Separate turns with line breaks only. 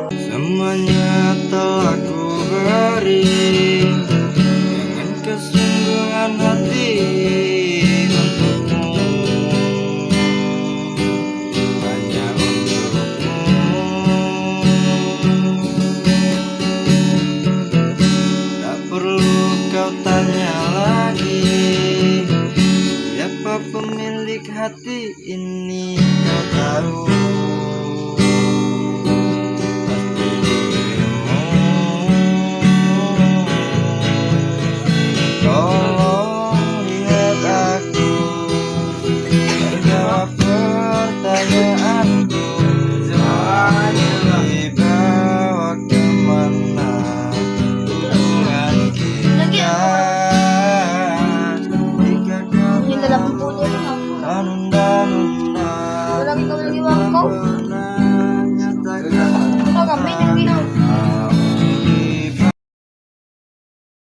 Semuanya telah ku beri dengan kesungguhan hati untukmu, hanya untukmu. Tak perlu kau tanya lagi siapa pemilik hati ini, kau tahu. Tolong lihat aku dan jawab pertanyaanku. Dibawa kemana hubungan kita jika kau menunda-nunda
Walang ikaw lagi, Wangko.